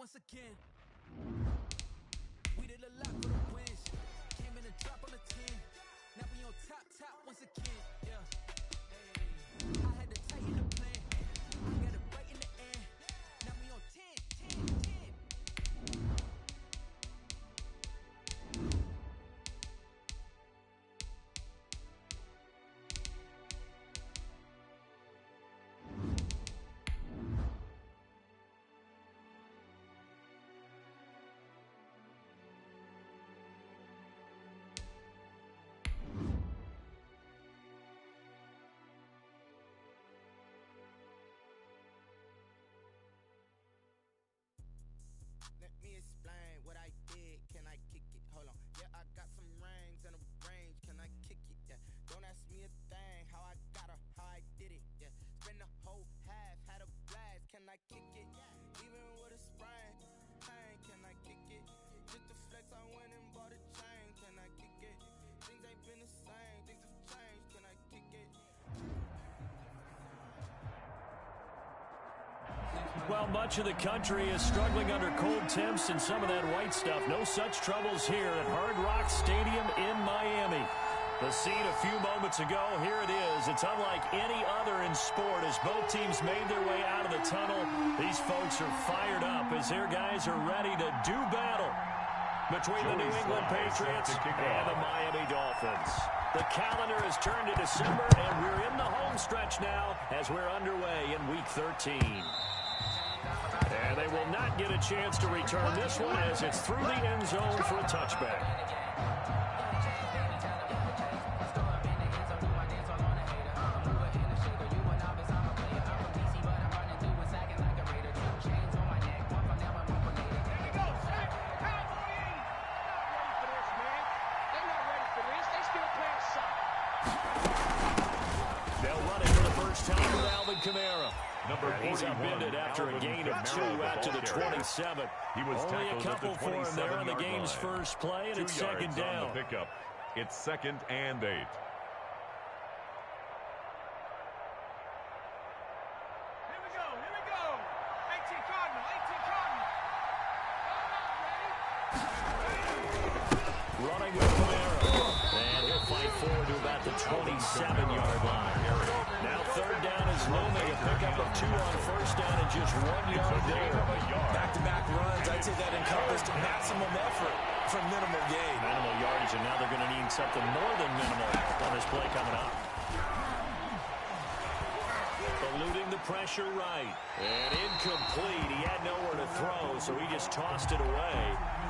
once again. We did a lot for the wins. Came in and dropped on the 10. Now we on top once again. Yeah. Hey. I had to tighten the plan. I got it right in the end. Now we on 10. Let me explain what I did. Can I kick it? Hold on. Yeah, I got some rings and a range. Can I kick it? Yeah. Don't ask me a thing. How I got her, how I did it. Yeah. Spend the whole half, had a blast. Can I kick it? Even with a sprain. Pain, can I kick it? Just to flex, I went and bought a chain. Can I kick it? Things ain't been the same. Things have changed. Can I kick it? Well, much of the country is struggling under cold temps and some of that white stuff. No such troubles here at Hard Rock Stadium in Miami. The scene a few moments ago, here it is. It's unlike any other in sport as both teams made their way out of the tunnel. These folks are fired up as their guys are ready to do battle between the New England Patriots and the Miami Dolphins. The calendar has turned to December, and we're in the home stretch now as we're underway in Week 13. And they will not get a chance to return this one as it's through the end zone for a touchback. He's upended after a gain of 2 out to the 27. Only a couple for him there on the game's first play, and it's second down. Pickup. It's 2nd and 8. Here we go. 18 Cardinal. Running with Camara. And he'll fight forward to about the 27-yard line. Now 3rd down is looming. A pickup of 2 on 1st down and just 1 yard there. Back-to-back runs. I'd say that encompassed maximum effort for minimal gain. Minimal yardage, and now they're going to need something more than minimal on this play coming up. Eluding the pressure right. And incomplete. He had nowhere to throw, so he just tossed it away.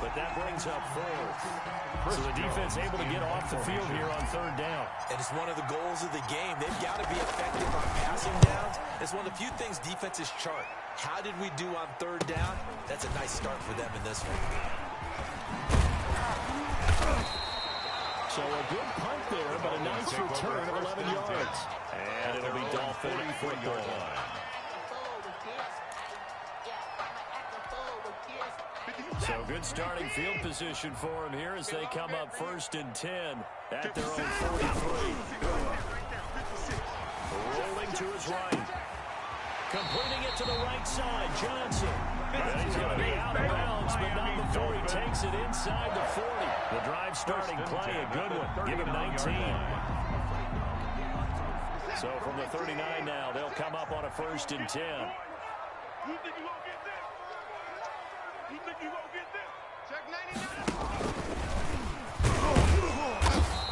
But that brings up 4th. So the defense able to get off the field here on 3rd down. And it's one of the goals of the game. They've got to be effective on passing downs. It's one of the few things defenses chart. How did we do on 3rd down? That's a nice start for them in this one. So a good punt there, but a nice return of 11 yards. And it'll be Dolphin football. So good starting field position for him here as they come up 1st and 10 at their own 43. Rolling to his right. Completing it to the right side, Johnson. And he's going to be out of bounds, but not before he takes it inside the 40. The drive starting play, a good one. Give him 19. So from the 39 now, they'll come up on a 1st and 10. You think you won't get this? You think you won't get this? Check 99.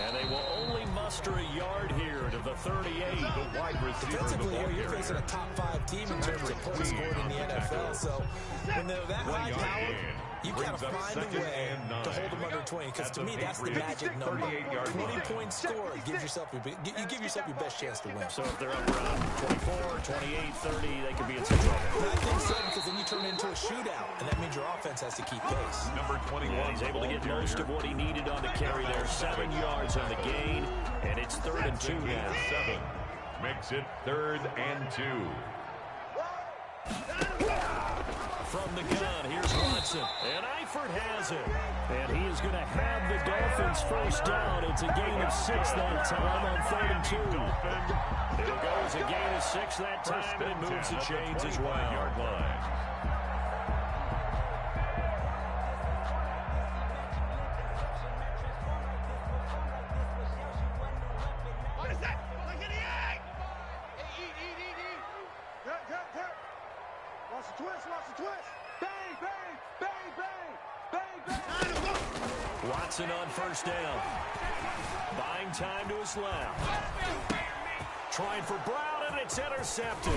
And they will only muster a yard here to the 38. The wide receiver. Defensively here, you're facing a top 5 team in terms of points scored in the NFL. So when they're that high powered, you got to find a way to hold them under 20. Because to me, that's the magic number. 20 points scored. You give yourself your best chance to win. So if they're up around 24, 28, 30, they could be in some trouble. And I think so, because then you turn it into a shootout, and that means your offense has to keep pace. Number 21. Yeah, he's able to get most of what he needed on the carry there. 7 yards on the gain, and it's 3rd and 2 now. 7 makes it 3rd and 2. From the gun, here's Watson. And Eifert has it. And he is going to have the Dolphins first down. It's a gain of 6 that time on 3rd and 2. It goes a gain of 6 that time, and it moves the chains as well. Watch the twist, watch the twist. Bang, bang, bang, bang, bang, bang. Watson on first down. Buying time to his left. Trying for Brown, and it's intercepted.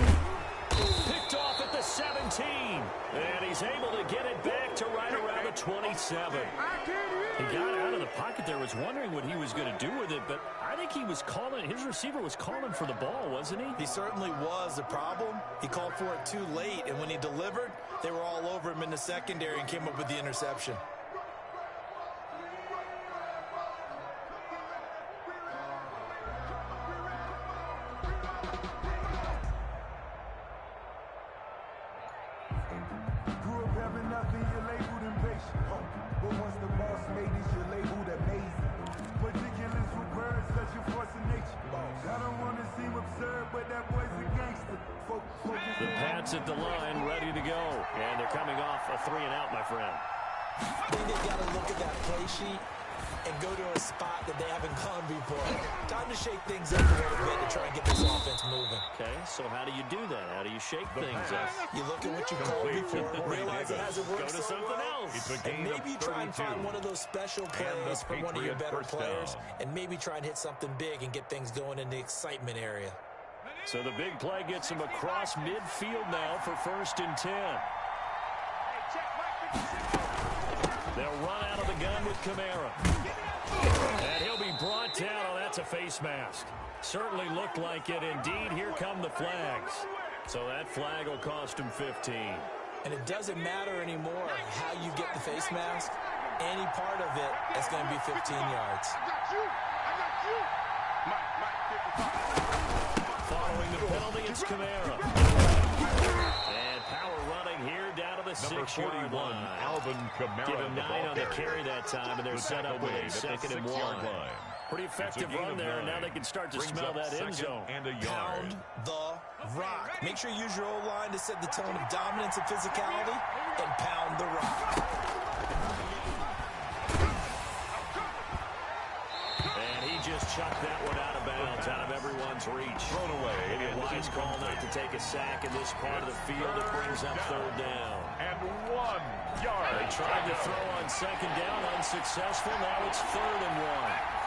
Picked off at the 17. And he's able to get it back to right around the 27. He got out of the pocket there, was wondering what he was going to do with it, but I think he was calling, his receiver was calling for the ball, wasn't he? He certainly was. The problem, he called for it too late, and when he delivered, they were all over him in the secondary and came up with the interception. The Pats at the line, ready to go. And they're coming off a 3-and-out, my friend. I think they've got to look at that play sheet and go to a spot that they haven't gone before. Time to shake things up a little bit to try and get this offense moving. Okay, so how do you do that? How do you shake things up? You look at what you called before, realize it hasn't worked Go to something else. And maybe you try and find one of those special plays from one of your better players, and maybe try and hit something big and get things going in the excitement area. So the big play gets him across midfield now for 1st and 10. They'll run out of the gun with Kamara. And he'll be brought down. Oh, that's a face mask. Certainly looked like it. Indeed, here come the flags. So that flag will cost him 15. And it doesn't matter anymore how you get the face mask. Any part of it is going to be 15 yards. Following the penalty, it's Kamara. And power running here down to the 6-yard line. Alvin Kamara. Give him 9 on the carry that time, and they're set up with a 2nd and 1. Pretty effective run there, and now they can start to smell that end zone. And a yard. Pound the rock. Make sure you use your O-line to set the tone of dominance and physicality, and pound the rock. And he just chucked that one out of bounds, out of everyone's reach. Thrown away. Maybe a wise call not to take a sack in this part of the field. It brings up 3rd down. And 1 yard. They tried to throw on 2nd down, unsuccessful. Now it's 3rd and 1.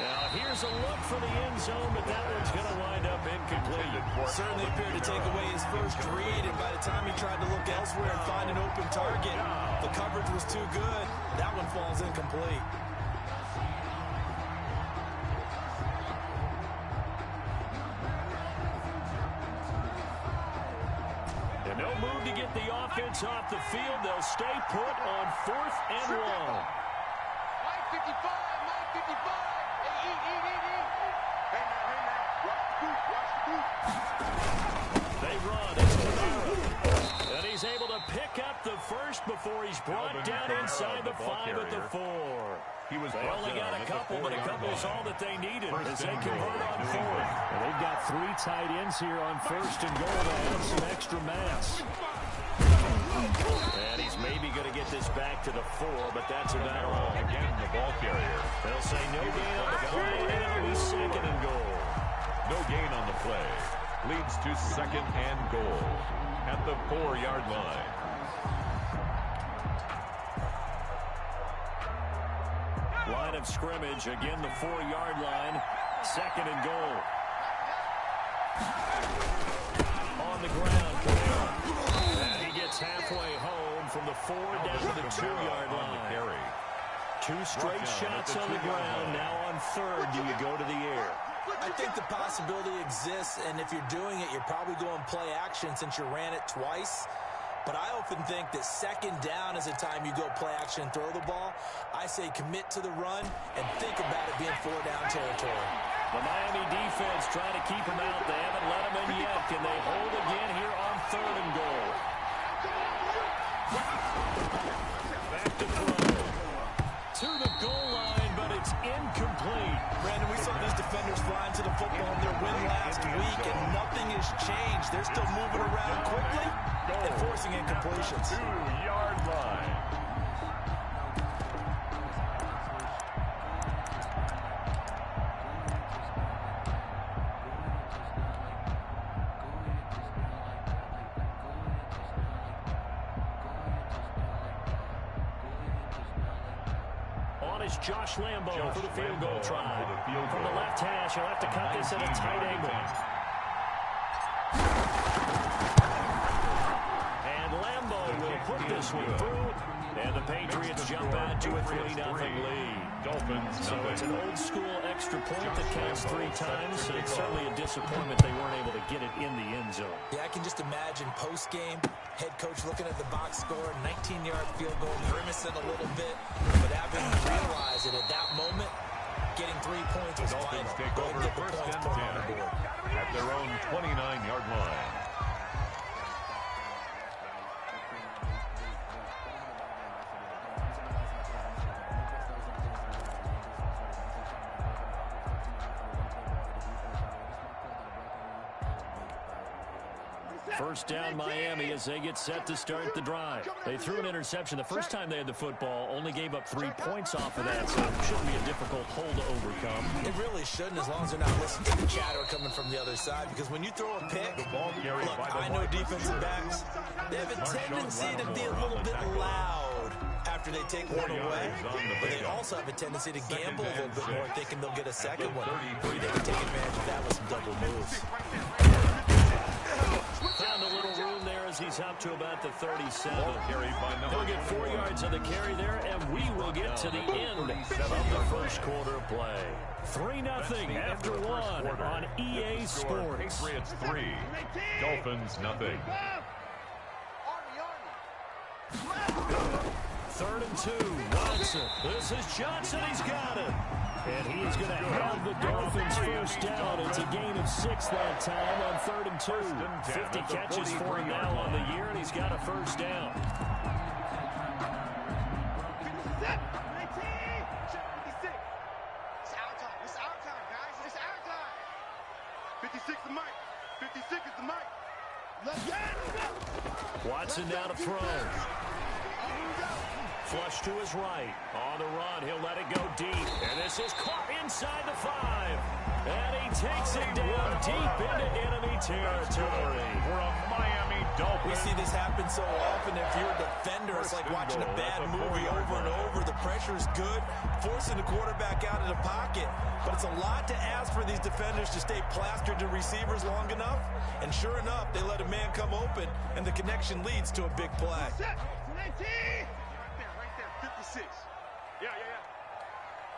Now here's a look for the end zone, but that one's going to wind up incomplete. Certainly appeared to take away his first read, and by the time he tried to look elsewhere and find an open target, the coverage was too good. That one falls incomplete. And no move to get the offense off the field. They'll stay put on 4th and 1. 55, 55. They run. It's Kamara. And he's able to pick up the first before he's brought down inside the 5 at the 4. They only got a couple, but a couple's all that they needed as they convert on 4th. And they've got 3 tight ends here on 1st and goal to add some extra mass. And he's maybe going to get this back to the 4, but that's about all. Again, the ball carrier. They'll say no gain on the play, and it'll be 2nd and goal. No gain on the play. Leads to 2nd and goal at the 4-yard line. Line of scrimmage, again the 4-yard line, 2nd and goal. On the ground, Kamara. And he gets halfway home from the 4 down to the 2-yard line. 2 straight shots on the ground. Now on 3rd, do you go to the air? I think the possibility exists, and if you're doing it, you're probably going play action since you ran it twice. But I often think that 2nd down is the time you go play action and throw the ball. I say commit to the run and think about it being 4-down territory. The Miami defense trying to keep him out. They haven't let him in yet. Can they hold again here on 3rd and goal? Back to throw. To the goal line, but it's incomplete. Brandon, we saw these defenders flying to the football in their win last week, and nothing has changed. They're still moving around quickly and forcing incompletions. 2-yard line. is Josh Lambo for the field goal try. From the left hash, he'll have to cut this at a tight angle. And Lambo will put this one through. And the Patriots jump out to a 3-0 lead. So it's an old-school extra point that counts 3 times. So it's certainly a disappointment they weren't able to get it in the end zone. Yeah, I can just imagine post-game, head coach looking at the box score, 19-yard field goal, grimacing a little bit, but having realized it at that moment, getting 3 points was vital. Take over first and 10 at their own 29-yard line. First down Miami as they get set to start the drive. They threw an interception the first time they had the football, only gave up 3 points off of that, so it shouldn't be a difficult hole to overcome. It really shouldn't, as long as they're not listening to the chatter coming from the other side, because when you throw a pick, look, I know defensive backs, they have a tendency to be a little bit loud after they take one away, but they also have a tendency to gamble a little bit more, thinking they'll get a second one. Maybe they can take advantage of that with some double moves. Found a little room there as he's up to about the 37. He'll get 4 yards on the carry there, and we will get to the end of the first quarter of play. 3-0 after 1 on EA Sports. Patriots 3, Dolphins nothing. 3rd and 2, Watson. This is Johnson, he's got it. And he is going to have the Dolphins first down. It's a gain of 6 that time on 3rd and 2. 50 catches for him now on the year, and he's got a first down. It's our time. It's our time, guys. It's our time. 56 is the mic. 56 is the mic. Let's go. Watson now to throw. Flush to his right. On the run, he'll let it go deep. And this is caught inside the 5. And he takes it down deep into enemy territory. For a Miami Dolphins. We see this happen so often. If you're a defender, it's like watching a bad movie over and over. The pressure is good, forcing the quarterback out of the pocket. But it's a lot to ask for these defenders to stay plastered to receivers long enough. And sure enough, they let a man come open, and the connection leads to a big play. 56. Yeah.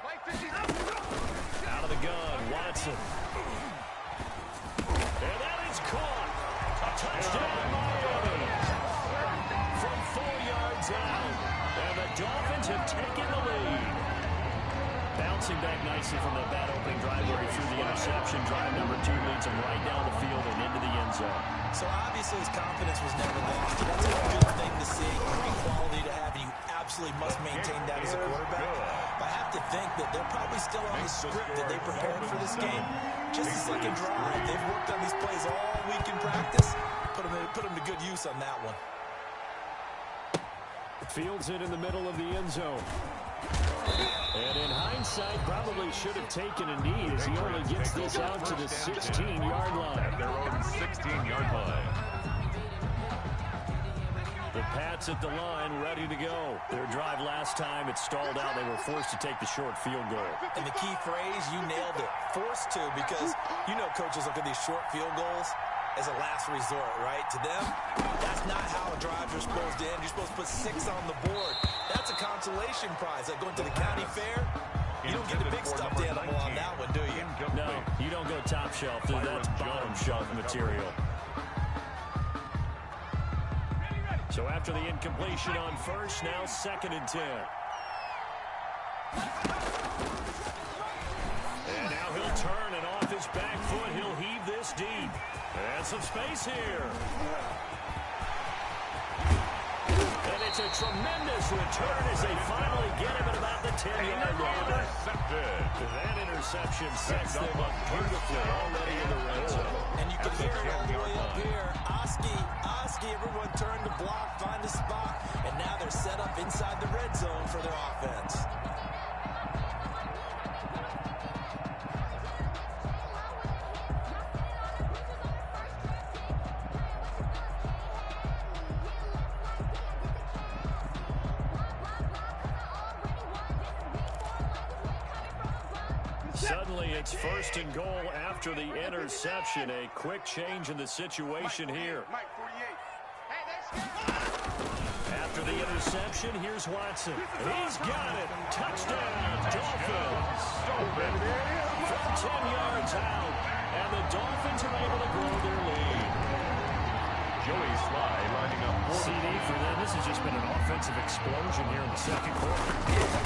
Mike 50. Out of the gun, Watson. And that is caught. A touchdown, Miami. From 4 yards out. And the Dolphins have taken the lead. Bouncing back nicely from the bad opening drive where he threw the interception. Drive number 2 leads him right down the field and into the end zone. So obviously his confidence was never lost. That's a good thing to see, great quality to have, and you absolutely must maintain that as a quarterback. But I have to think that they're probably still on the script that they prepared for this game. Just the second drive. They've worked on these plays all week in practice. Put them to good use on that one. Fields it in the middle of the end zone. And in hindsight, probably should have taken a knee as he only gets this out to the 16-yard line. At their own 16-yard line. The Pats at the line, ready to go. Their drive last time, it stalled out. They were forced to take the short field goal. And the key phrase, you nailed it. Forced to, because you know coaches look at these short field goals as a last resort, right? To them, that's not how drives are supposed to end. You're supposed to put 6 on the board. That's a consolation prize. Like going to the county fair, you don't get a big stuffed animal on that one, do you? No, you don't go top shelf. That's bottom shelf material. So after the incompletion on first, now 2nd and 10. And now he'll turn, and off his back foot, he'll heave this deep. And some space here. And it's a tremendous return as they finally get him at about the 10-yard line. That interception sets them up beautifully already in the red zone. And you can hear it all the way up here. Oski, everyone turn to block, find a spot, and now they're set up inside the red zone for their offense. Suddenly it's 1st and goal after the interception. A quick change in the situation here. After the interception, here's Watson. He's got it. Touchdown, Dolphins. From 10 yards out, and the Dolphins are able to grow their lead. Joey Sly lining up CD for them. This has just been an offensive explosion here in the second quarter.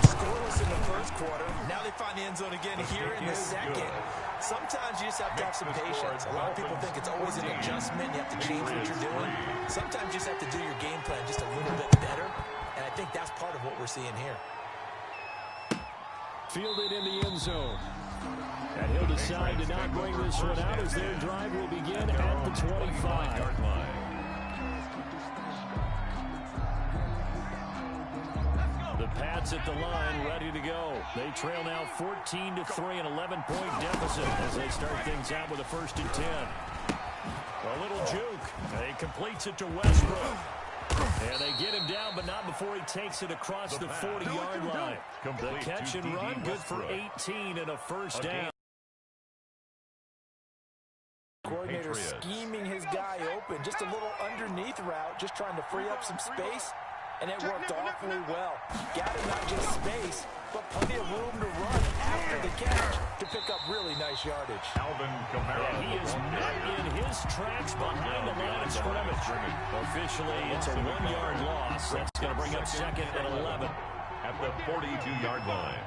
Scoreless in the first quarter. Now they find the end zone again here in the second. Sometimes you just have to have some patience. A lot of people think it's always an adjustment. You have to change what you're doing. Sometimes you just have to do your game plan just a little bit better. And I think that's part of what we're seeing here. Fielded in the end zone. And he'll decide to not bring this one out as their drive will begin at the 25-yard line. The Pats at the line, ready to go. They trail now 14-3, an 11-point deficit as they start things out with a 1st and 10. A little juke. He completes it to Westbrook. And they get him down, but not before he takes it across the 40-yard line. The catch and run, good for 18 and a 1st down. Coordinator scheming his guy open. Just a little underneath route, just trying to free up some space. And it worked awfully well. Got him not just space, but plenty of room to run after the catch to pick up really nice yardage. Alvin Kamara. He is met in his tracks behind the line of scrimmage. Officially, it's a 1-yard loss. That's going to bring up 2nd and 11. At the 42-yard line.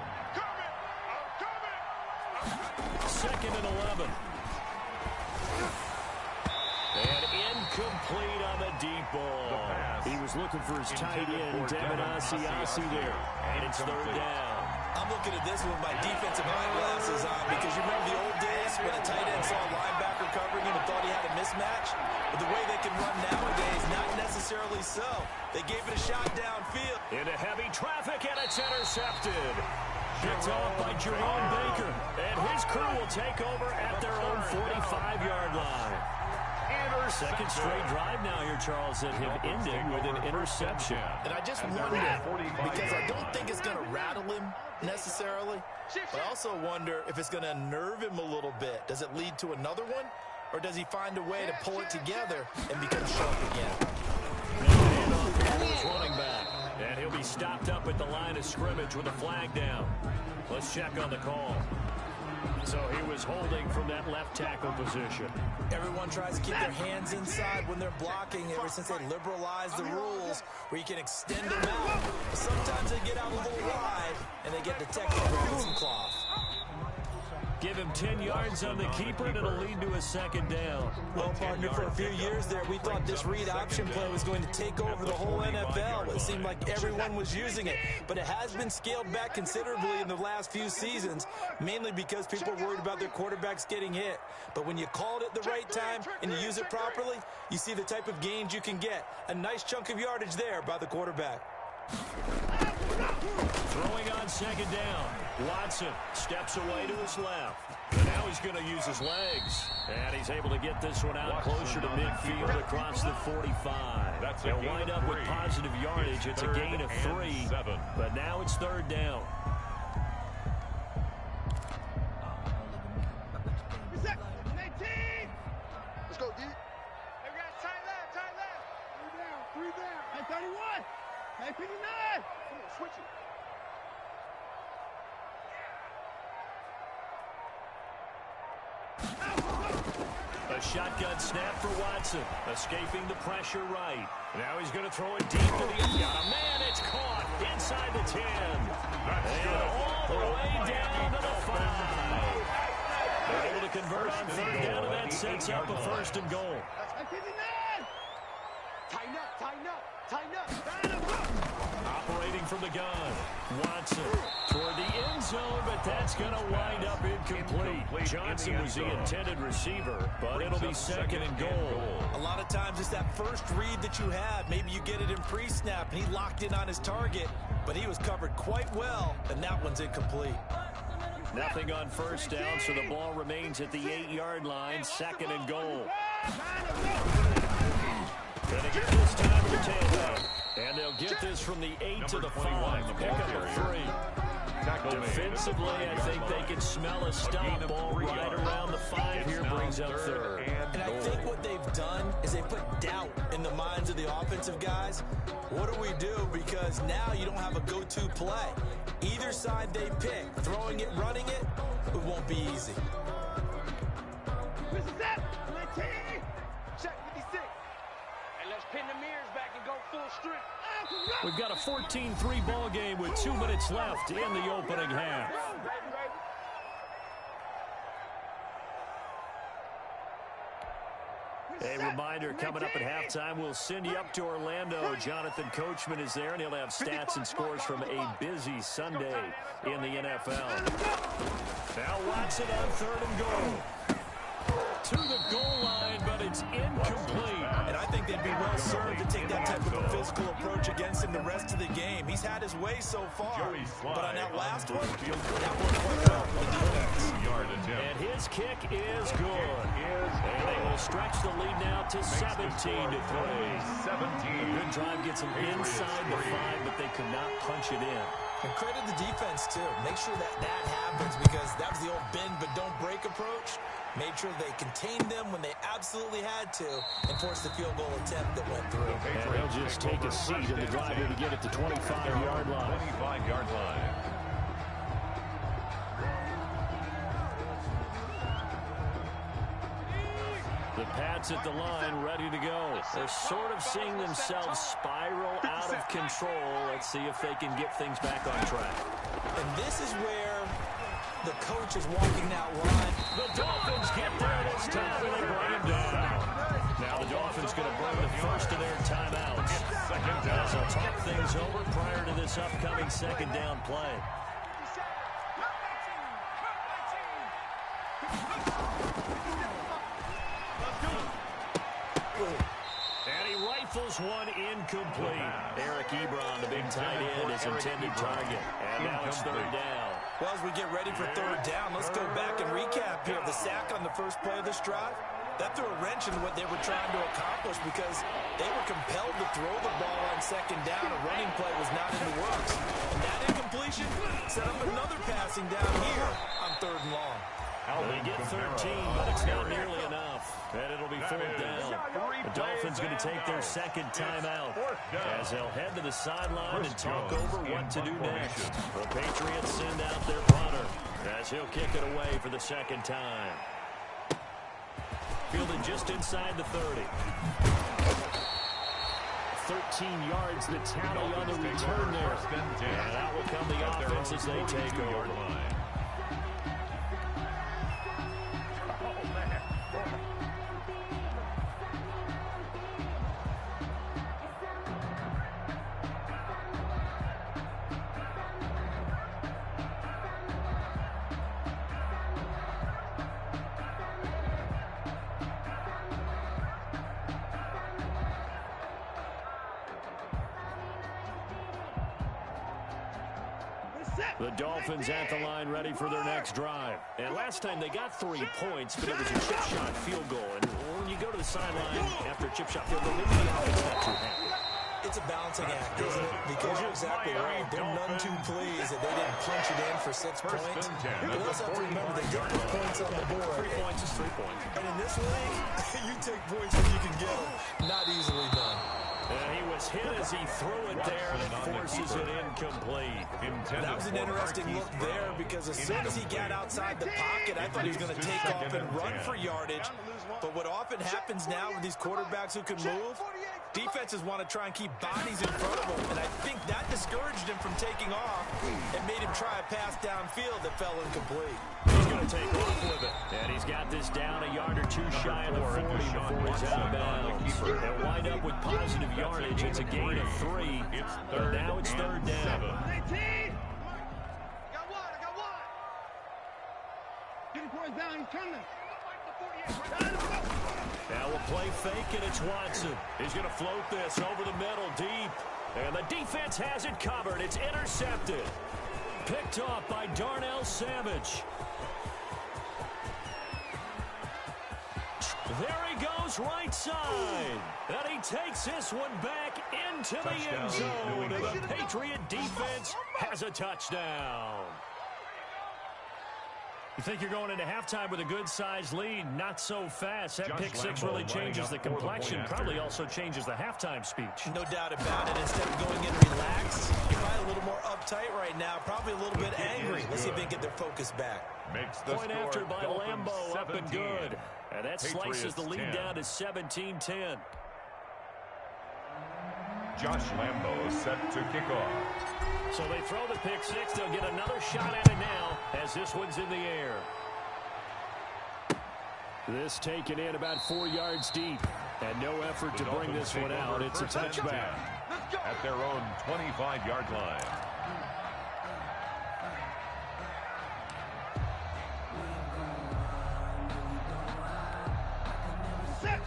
2nd and 11. And incomplete on the deep ball. He was looking for his tight end, Devin Asiasi there. And it's 3rd down. I'm looking at this with my defensive eyeglasses on because you remember the old days when a tight end saw a linebacker covering him and thought he had a mismatch? But the way they can run nowadays, not necessarily so. They gave it a shot downfield. Into heavy traffic, and it's intercepted. Picked off by Jerome Baker. And his crew will take over at their own 45-yard line. Second straight drive now here, Charles, that have ended with an interception. And I just wonder, because I don't think it's going to rattle him necessarily, but I also wonder if it's going to unnerve him a little bit. Does it lead to another one, or does he find a way to pull it together and become sharp again? His running back, and he'll be stopped up at the line of scrimmage with a flag down. Let's check on the call. So he was holding from that left tackle position. Everyone tries to keep their hands inside when they're blocking ever since they liberalized the rules where you can extend them out. But sometimes they get out a little wide and they get detected with some cloth. Give him 10 yards on the keeper, and it'll lead to a 2nd down. Well, partner, for a few years there, we thought this read option play was going to take over the whole NFL. It seemed like everyone was using it, but it has been scaled back considerably in the last few seasons, mainly because people are worried about their quarterbacks getting hit. But when you call it at the right time and you use it properly, you see the type of gains you can get. A nice chunk of yardage there by the quarterback. Throwing on 2nd down. Watson steps away to his left. And now he's going to use his legs. And he's able to get this one out closer to midfield across the 45. They'll wind up with positive yardage. It's a gain of 3. But now it's 3rd down. Let's go, D. Hey, guys, tight left. 3 down. Hey, 31. Hey, 59. Come on, switch it. A shotgun snap for Watson, escaping the pressure right. Now he's going to throw it deep to the end. Got a man, it's caught inside the 10. And all the way down to the 5. They're able to convert on 3rd down, and that sets up a 1st and goal. Tighten up. Operating from the gun. Watson toward the end zone, but that's going to wind up incomplete. Johnson was the intended receiver, but it'll be 2nd and goal. A lot of times it's that first read that you have. Maybe you get it in pre-snap, and he locked in on his target, but he was covered quite well, and that one's incomplete. Nothing on 1st down, so the ball remains at the 8-yard line, 2nd and goal. Going to get this time to the tailback. And they'll get this from the 8 to the 5. Pick up a 3. Defensively, I think they can smell a stop. Ball right around the 5 here, brings up third. And I think what they've done is they put doubt in the minds of the offensive guys. What do we do? Because now you don't have a go-to play. Either side they pick, throwing it, running it, it won't be easy. This is it. 19. Check 56. And let's pin the mirrors back and go full strength. We've got a 14-3 ball game with 2 minutes left in the opening half. A reminder, coming up at halftime, we'll send you up to Orlando. Jonathan Coachman is there, and he'll have stats and scores from a busy Sunday in the NFL. Now Watson on 3rd and goal. To the goal line, but it's incomplete. And I think they'd be well served to take that type of a physical approach against him the rest of the game. He's had his way so far, but on that last one, that worked quite well for the defense. And his kick is good. And they will stretch the lead now to 17-3. Good drive gets them inside the 5, but they could not punch it in. And credit the defense, too. Make sure that happens, because that was the old bend but don't break approach. Made sure they contained them when they absolutely had to and forced the field goal attempt that went through. And they'll just take a seat in the drive here to get it to 25-yard line. 25-yard line. The Pats at the line, ready to go. They're sort of seeing themselves spiral out of control. Let's see if they can get things back on track. And this is where the coach is walking that line. The Dolphins get there this time, and they bring him down. Now the Dolphins going to burn the first of their timeouts. As they'll talk things over prior to this upcoming second down play. And he rifles one incomplete. Eric Ebron, the big tight end, is intended target. And now it's 3rd down. Well, as we get ready for 3rd down, let's go back and recap here. The sack on the first play of this drive, that threw a wrench into what they were trying to accomplish, because they were compelled to throw the ball on 2nd down. A running play was not in the works. And that incompletion set up another passing down here on 3rd and long. They get 13, but it's not nearly enough. And it'll be 4th down. The Dolphins going to take their second timeout as they'll head to the sideline and talk over what to do next. The Patriots send out their punter as he'll kick it away for the second time. Fielded just inside the 30. 13 yards the tally on the return there. And out will come the offense as they take over. The Dolphins at the line ready for their next drive. And last time they got 3 points, but it was a chip shot field goal. And when you go to the sideline after a chip shot field goal, maybe the offense not too happy. It's a balancing act, isn't it? Because you're exactly right. They're none too pleased that they didn't punch it in for 6 points. But you also have to remember they did put points on the board. 3 points is 3 points. And in this league, you take points when you can get them. Not easily done. And he was hit as he threw it there and forces it incomplete. That was an interesting look there, because as soon as he got outside the pocket, I thought he was going to take off and run for yardage. But what often happens now with these quarterbacks who can move, defenses want to try and keep bodies in front of them. And I think that discouraged him from taking off and made him try a pass downfield that fell incomplete. He's going to take off with it. And he's got this down a yard or two shy of the 40 before he's out of bounds. They'll wind up with positive yardage. It's a gain of 3. But now it's 3rd down. 19. I got one. Get points down. He's coming. Now we'll play fake, and it's Watson. He's going to float this over the middle deep. And the defense has it covered. It's intercepted. Picked off by Darnell Savage. There he goes right side. And he takes this one back into the end zone. And the Patriot defense has a touchdown. You think you're going into halftime with a good-sized lead? Not so fast. That pick six really changes the complexion. Probably also changes the halftime speech. No doubt about it. Instead of going in relaxed, you're probably a little more uptight right now. Probably a little bit angry. Let's see if they can get their focus back. Makes the Point after by Lambeau, up and good. And that slices the lead 10. down to 17-10. Josh Lambeau set to kick off. So they throw the pick six. They'll get another shot at it now as this one's in the air. This taken in about 4 yards deep. And no effort to bring this one out. It's a touchback. At their own 25-yard line.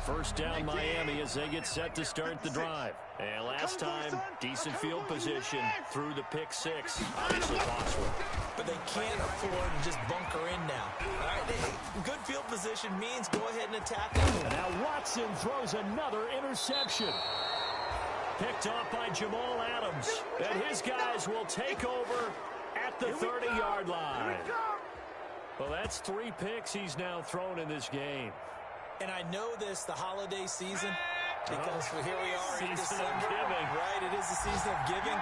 First down Miami as they get set to start the drive. And last time, decent field position through the pick six. Obviously possible. But they can't afford to just bunker in now. All right, good field position means go ahead and attack them. And now Watson throws another interception. Picked off by Jamal Adams. And his guys will take over at the 30-yard line. Well, that's 3 picks he's now thrown in this game. And I know this, the holiday season, because here we are in December. Giving. Right, it is the season of giving.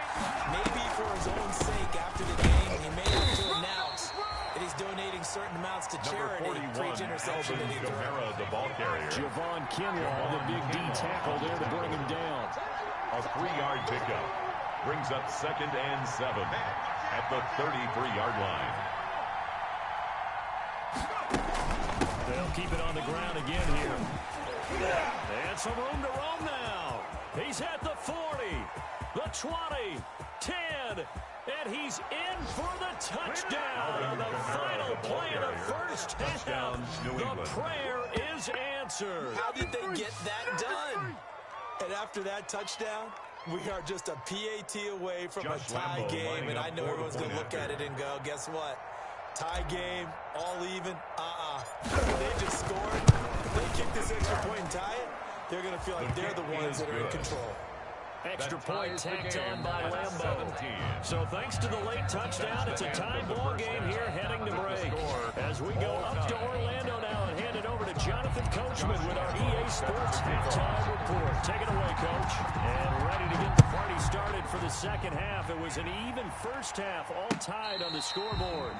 Maybe for his own sake after the game, he may have to announce that he's donating certain amounts to charity for each interception that he throws. The ball carrier. Javon Kinlaw, the big D tackle there to bring him down. A 3-yard pickup brings up 2nd and 7 at the 33-yard line. They'll keep it on the ground again here. And some room to roam now. He's at the 40, the 20, 10, and he's in for the touchdown on the final play of the first half. The prayer is answered. How did they get that done? And after that touchdown, we are just a PAT away from a tie game, and I know everyone's going to look at it and go, guess what? Tie game, all even, They just scored. If they kick this extra point and tie it, they're going to feel like they're the ones that are in control. Extra point tacked on by Lambeau. So thanks to the late touchdown, it's a tie ball game here heading to break. As we go up to Orlando now and hand it over to Jonathan Coachman with our EA Sports halftime report. Take it away, Coach. And ready to get the party started for the second half. It was an even first half, all tied on the scoreboard.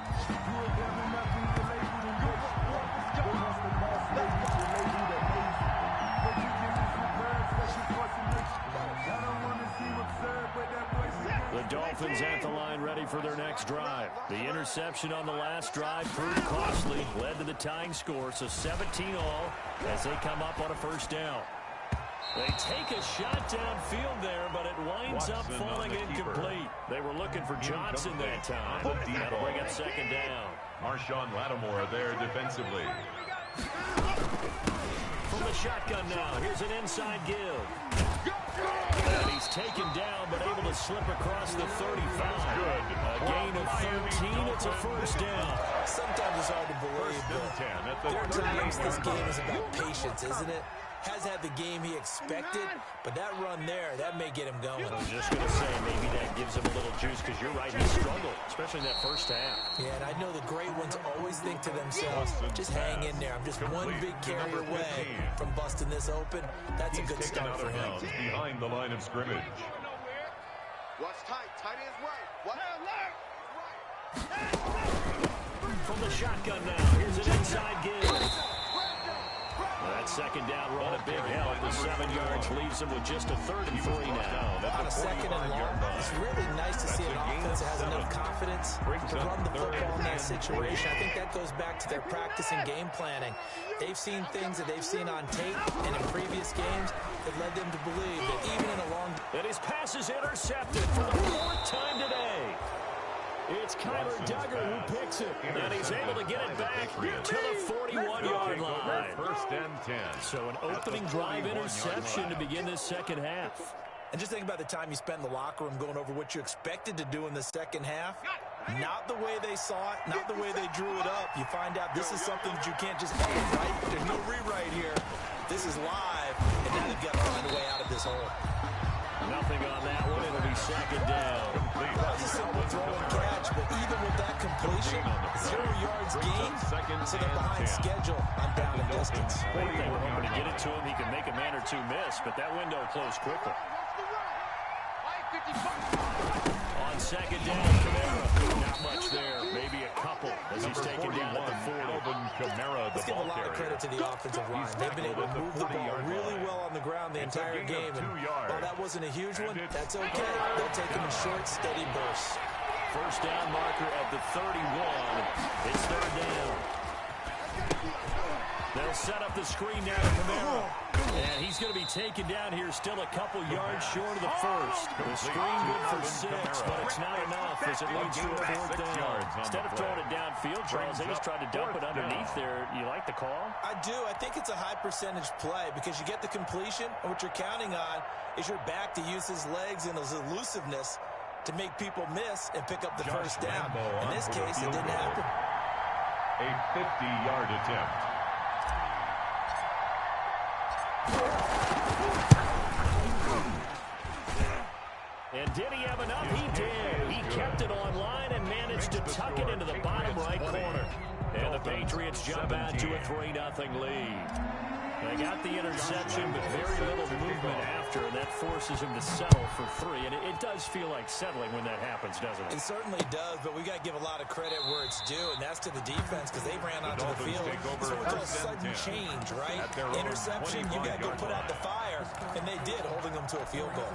The Dolphins at the line ready for their next drive. The interception on the last drive proved costly, led to the tying score, so 17 all as they come up on a first down. They take a shot downfield there, but it winds up falling incomplete. They were looking for Johnson that time. That'll bring up 2nd down. Marshawn Lattimore there defensively. From the shotgun now, here's an inside give. And he's taken down, but able to slip across the 35. A gain of 13, it's a first down. Sometimes it's hard to believe, but there are times this game is about patience, isn't it? Has had the game he expected, but that run there, that may get him going. I was just going to say, maybe that gives him a little juice, because you're right, he struggled, especially in that first half. Yeah, and I know the great ones always think to themselves, just hang in there. I'm just one big carry away from busting this open. That's a good start for him. Behind the line of scrimmage. Watch tight. Tight ends right. Watch From the shotgun now, here's an inside give. That second down run, a big help. The 7 yards leaves them with just a 3rd and 3 now. On a 2nd and long, it's really nice to see an offense that has enough confidence to run the football in that situation. I think that goes back to their practice and game planning. They've seen things that they've seen on tape and in previous games that led them to believe that even in a long... And his pass is intercepted for the 4th time today. It's Kyler Duggar who picks it, and he's able to get it back to the 41-yard line. 1st and 10. So an opening drive interception to begin this second half. And just think about the time you spent in the locker room going over what you expected to do in the second half. Not the way they saw it, not the way they drew it up. You find out this is something that you can't just edit, right? There's no rewrite here. This is live, and now they've got to find a way out of this hole. Nothing on that one. It'll be second down. That was a simple throw and catch, but even with that completion, 0 yards gained, so they're behind schedule on down and distance. They were hoping to get it to him. He could make a man or two miss, but that window closed quickly. On second down, Kamara. Not much there. Maybe a couple as he's taken down at the 40. Let's give a lot of credit to the offensive line. They've been able to move the ball really well on the ground the entire game. And while that wasn't a huge one, that's okay. They'll take them in short, steady bursts. First down marker at the 31. It's third down. They'll set up the screen now to Kamara. And he's going to be taken down here, still a couple yards short of the first. The screen good for 6, but it's not enough as it leads to a fourth down. Instead of throwing it downfield, Charles, they just tried to dump it underneath there. You like the call? I do. I think it's a high percentage play because you get the completion, and what you're counting on is your back to use his legs and his elusiveness to make people miss and pick up the first down. In this case, it didn't happen. A 50-yard attempt. And did he have enough? He did. He kept it online and managed to tuck it into the bottom right corner. And the Patriots jump out to a 3-0 lead. They got the interception, but very little movement after, and that forces him to settle for 3. And it does feel like settling when that happens, doesn't it? It certainly does, but we got to give a lot of credit where it's due, and that's to the defense because they ran onto the field. It's what we call sudden change, right? Interception, you got to go put out the fire, and they did, holding them to a field goal.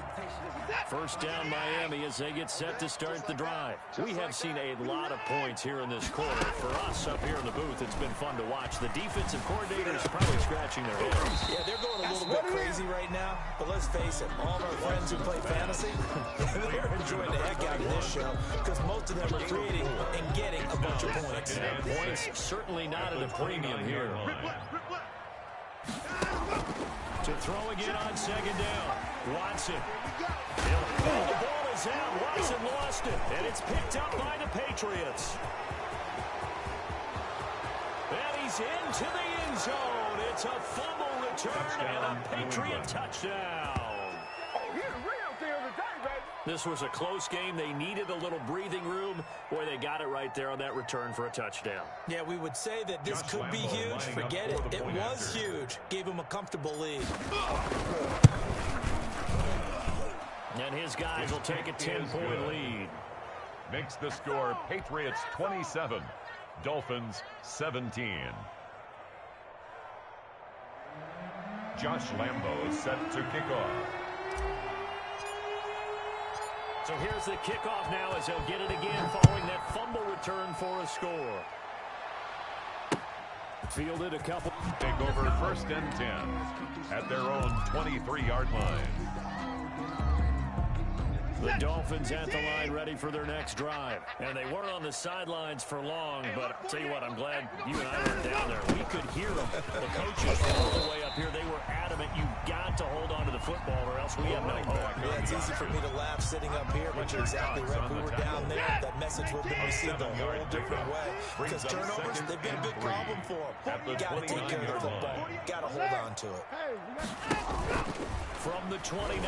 First down Miami as they get set to start the drive. We have seen a lot of points here in this quarter. For us up here in the booth, it's been fun to watch. The defensive coordinators are probably scratching their heads. Yeah, they're going a little bit crazy right now, but let's face it, all of our friends who play fantasy, they're enjoying the heck out of this show because most of them are creating and getting a bunch of points. And points certainly not at a premium here. To throw again on second down. Watson. The ball is out. Watson lost it. And it's picked up by the Patriots. And he's into the end zone. It's a fumble return and a Patriot touchdown. This was a close game. They needed a little breathing room. Boy, they got it right there on that return for a touchdown. Yeah, we would say that this could be huge. Forget it. It was huge. Gave him a comfortable lead. And his guys will take a 10-point lead. Makes the score Patriots 27, Dolphins 17. Josh Lambo is set to kick off. So here's the kickoff now as they'll get it again following that fumble return for a score. Fielded a couple. Take over first and 10 at their own 23-yard line. The Dolphins at the line ready for their next drive. And they weren't on the sidelines for long, but I'll tell you what, I'm glad you and I were down there. We could hear them. The coaches all the way up here, they were adamant. You've got to hold on to the football or else we have no hope. Yeah, it's easy for me to laugh sitting up here, but you're exactly right. If we were down there, that message would have been received a whole different way. Because turnovers, they've been a big problem for them. You got to take care of the football. Got to hold on to it. From the 29,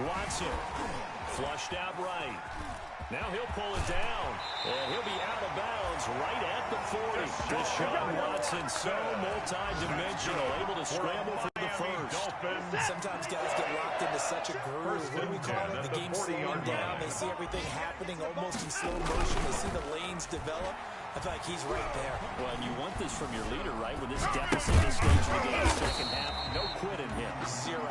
Watson. Flushed out right. Now he'll pull it down. And he'll be out of bounds right at the 40. Deshaun Watson, so multi-dimensional, able to scramble for the first. Sometimes guys get locked into such a groove. What do we call it? The game's slowing down. They see everything happening almost in slow motion. They see the lanes develop. I feel like he's right there. Well, and you want this from your leader, right? With this deficit this stage of the game, second half, no quit in him. 0.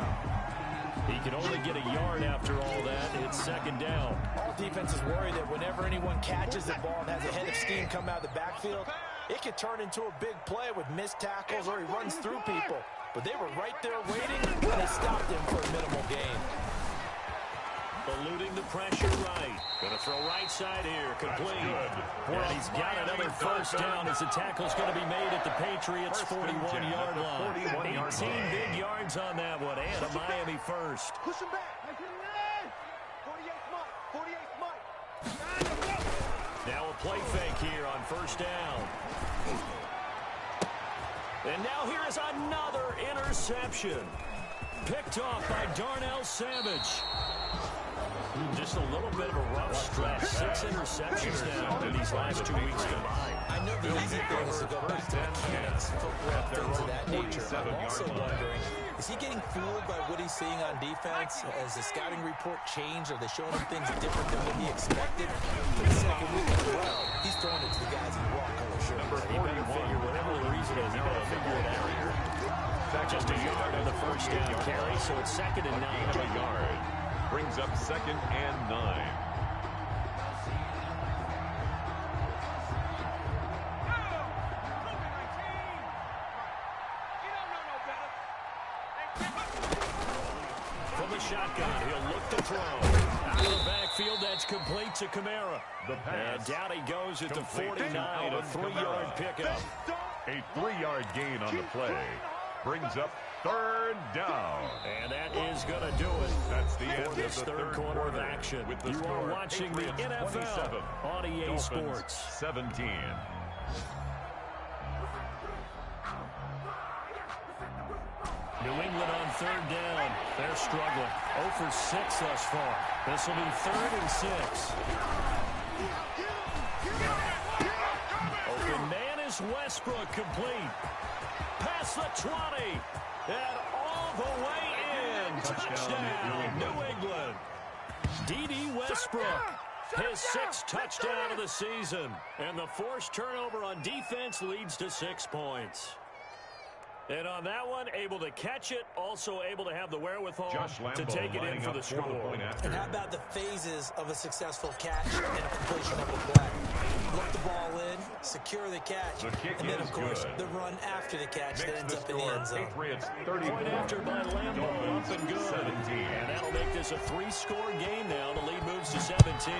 He can only get a yard after all that. It's second down. All defenses worry that whenever anyone catches the ball and has a head of steam come out of the backfield, it could turn into a big play with missed tackles or he runs through people. But they were right there waiting, and they stopped him for a minimal gain. Eluding the pressure right. Going to throw right side here. Complete. And he's got another first down as the tackle's going to be made at the Patriots' 41-yard line. 18 big yards on that one, and a Miami first. Push him back. 48 Mike. 48 Mike. Now play fake here on first down. And now here is another interception. Picked off by Darnell Savage. Just a little bit of a rough stretch. 6 interceptions now in these last 2 weeks combined. I know the easy thing is to go back to mechanics, footwork, things of that nature. I'm also wondering, is he getting fooled by what he's seeing on defense? Has the scouting report changed? Are they showing him things different than what he expected? For the second week as well, he's throwing it to the guys in the walk color shirt. He better figure, whatever the reason is, he better figure it out here. Just a yard on the first down carry, so it's 2nd and 9. A yard. Brings up 2nd and 9. From the shotgun, he'll look to throw. Out of the backfield, that's complete to Kamara. And down he goes at the 49, a 3-yard pickup. A 3-yard gain on the play. Brings up 3rd down. And that is going to do it. That's the end for this of the third quarter of action. You are watching the NFL on EA Sports. 17. New England on 3rd down. They're struggling. 0 for 6 thus far. This will be 3rd and 6. Open man is Westbrook, complete. Past the 20. And all the way in. Touchdown, New England. D.D. Westbrook. His 6th touchdown of the season. And the forced turnover on defense leads to 6 points. And on that one, able to catch it, also able to have the wherewithal to take it in for the score. And how about the phases of a successful catch and a completion of the play? Look the ball in, secure the catch, and then, of course, the run after the catch that ends up in the end zone. Point after by Lambeau, up and good. 17. And that'll make this a 3-score game now. The lead moves to 17.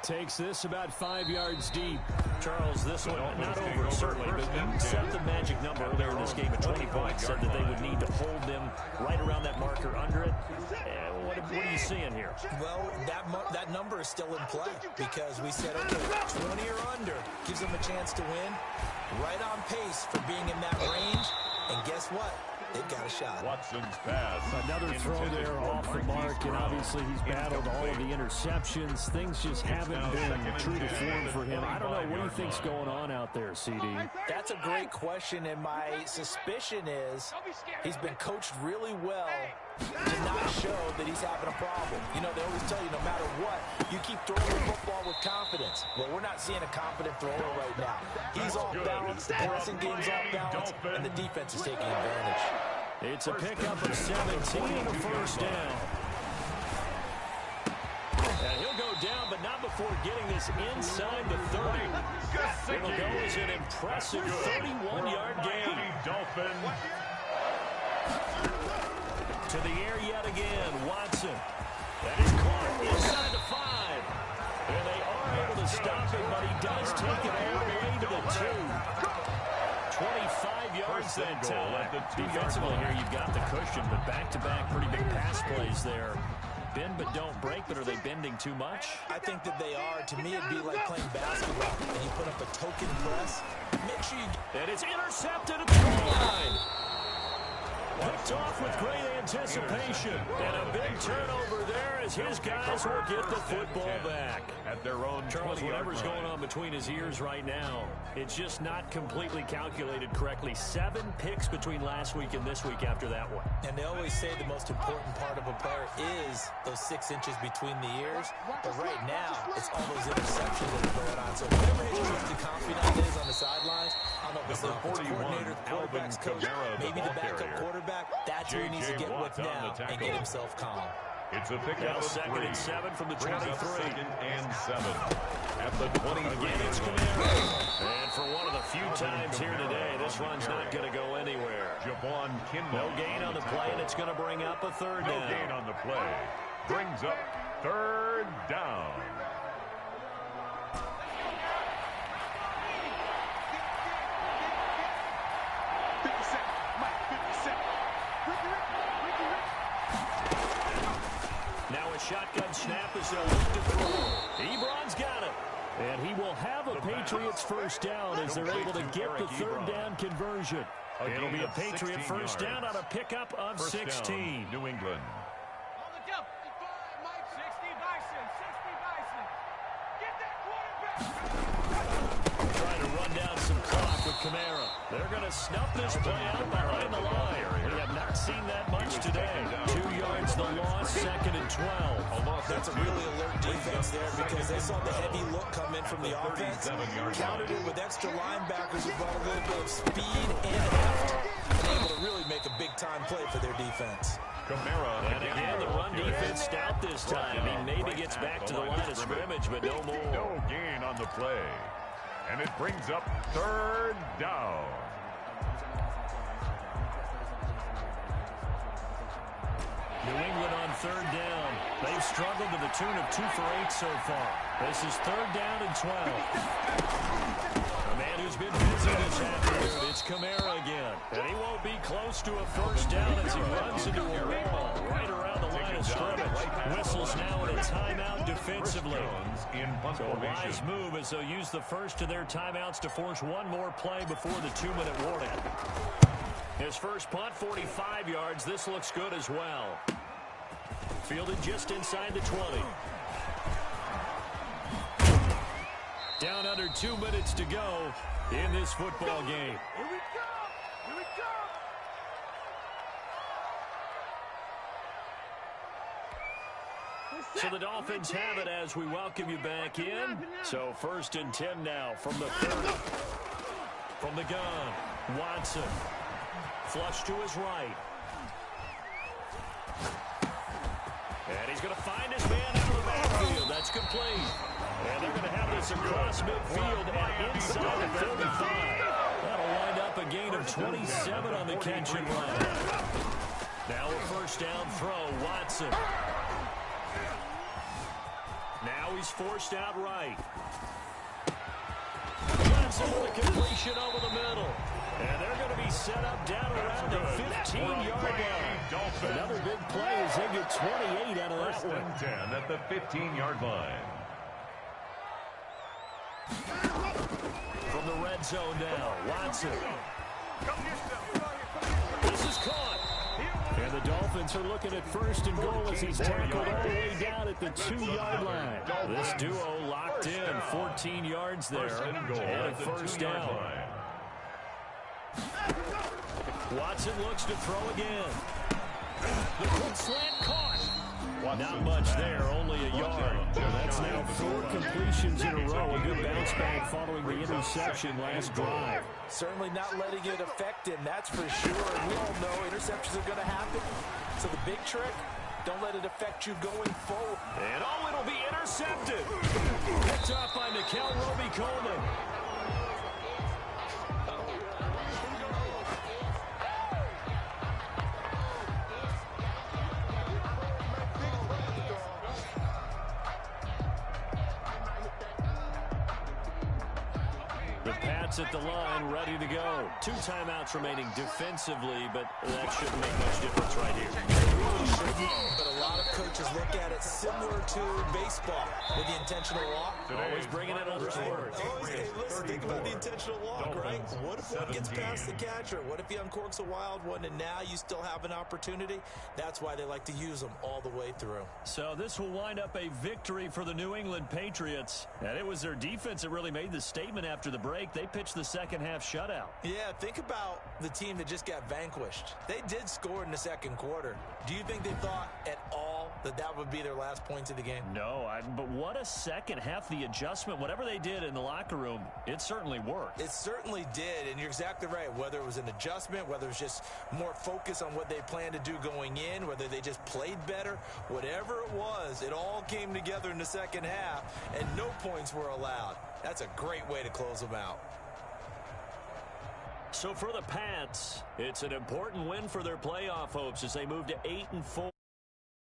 Takes this about 5 yards deep. Charles, this one not over, certainly, but you set the magic number earlier in this game at 20 points, said that they would need to hold them right around that marker under it. What are you seeing here? Well, that number is still in play because we said, okay, 20 or under gives them a chance to win. Right on pace for being in that range. And guess what? They've got a shot. Watson's pass. Another throw there off the mark, and obviously he's battled all of the interceptions. Things just haven't been true to form for him. I don't know. What do you think's going on out there, CD? That's a great question, and my suspicion is he's been coached really well to not show that he's having a problem. You know, they always tell you no matter what, you keep throwing the football with confidence. Well, we're not seeing a confident thrower right now. He's off balance, the passing game's off balance, and the defense is taking advantage. It's a pickup of 17 and a first down. And he'll go down, but not before getting this inside the 30. It'll go as an impressive 31-yard gain. Dolphin. To the air yet again, Watson. That is caught inside the 5. And they are able to stop him, but he does take it all the way to the 2. 25 yards that time. Defensively here, you've got the cushion, but back-to-back pretty big pass plays there. Bend but don't break, but are they bending too much? I think that they are. To me, it'd be like playing basketball, and you put up a token press. Make sure you... And it's intercepted at the goal line. Picked off with great anticipation. And a big turnover there as his guys will get the football back. At their own Charles, whatever's going on between his ears right now, it's just not completely calculated correctly. 7 picks between last week and this week after that one. And they always say the most important part of a player is those 6 inches between the ears. But right now, it's all those interceptions that are going on. So whatever his trusted confidant is on the sidelines, I don't know if it's the offensive coordinator, the quarterback's coach, maybe the backup quarterback, that's who he needs to get with now and get himself calm. It's a pickup Now of 2nd and 7 from the 23. 2nd and 7 at the 23. Again, it's Kamara. And for one of the few times here today, this run's not going to go anywhere. Javon Kinlaw. No gain on the play, and it's going to bring up a 3rd down. No gain on the play. Brings up 3rd down. shotgun snap as they'll look to throw. Ebron's got it. And he will have a Patriots first down as they're able to get the third down conversion. It'll be a Patriot first down on a pickup of 16. New England. On the jump. 55, Mike. 60 Bison. 60 Bison. Get that quarterback. Trying to run down some clock with Kamara. They're going to snuff this play out behind the line. We have not seen that much today. 2 yards the loss, 2nd and 12. That's a really alert defense there because they saw the heavy look come in from the offense. Countered it with extra linebackers who brought a little bit of speed and heft. And able to really make a big-time play for their defense. And again, the run defense stout this time. He maybe gets back to the line of scrimmage, but no more. No gain on the play. And it brings up third down. New England on third down. They've struggled to the tune of 2 for 8 so far. This is 3rd down and 12. A man who's been busy this afternoon. It's Kamara again. And he won't be close to a first down as he runs into a wall right around the line of scrimmage. Whistles now in a timeout defensively. So a wise move as they'll use the first of their timeouts to force one more play before the 2-minute warning. His first punt, 45 yards. This looks good as well. Fielded just inside the 20. Down under 2 minutes to go in this football game. Here we go! Here we go! So the Dolphins have it as we welcome you back in. So 1st and 10 now from the 30. From the gun, Watson. Flush to his right. And he's going to find his man out of the backfield. That's complete. And they're going to have this across midfield and inside the 35. That'll wind up a gain of 27 on the catch and run. Now a first down throw, Watson. Now he's forced out right. Watson with a completion over the middle. And they're going to be set up down around the 15-yard line. Another big play as they get 28 out of that one. 1st and 10 at the 15-yard line. From the red zone now, Watson. This is caught. And the Dolphins are looking at 1st and goal as he's tackled all the way down at the 2-yard line. This duo locked in, 14 yards there, and a first down. Watson looks to throw again. The quick slant caught. Not much there, only a yard. That's now 4 completions in a row. A good bounce back following the interception last drive. Certainly not letting it affect him, that's for sure. And we all know interceptions are going to happen. So the big trick, don't let it affect you going forward. And it'll be intercepted. Picked off by Nikel Roby-Coleman. At the line, ready to go. 2 timeouts remaining defensively, but that shouldn't make much difference right here. Really shouldn't, but a lot of coaches look at it similar to baseball with the intentional walk. Always bringing in other sports. Hey, listen, think about the intentional walk, right? What if one gets past the catcher? What if he uncorks a wild one and now you still have an opportunity? That's why they like to use them all the way through. So this will wind up a victory for the New England Patriots. And it was their defense that really made the statement after the break. They pitched the second half shutout. Yeah, think about the team that just got vanquished. They did score in the second quarter. Do you think they thought at all that that would be their last points of the game? No, but what a second half. The adjustment, whatever they did in the locker room, it certainly worked. It certainly did, and you're exactly right. Whether it was an adjustment, whether it was just more focus on what they planned to do going in, whether they just played better, whatever it was, it all came together in the second half, and no points were allowed. That's a great way to close them out. So for the Pats, it's an important win for their playoff hopes as they move to 8-4.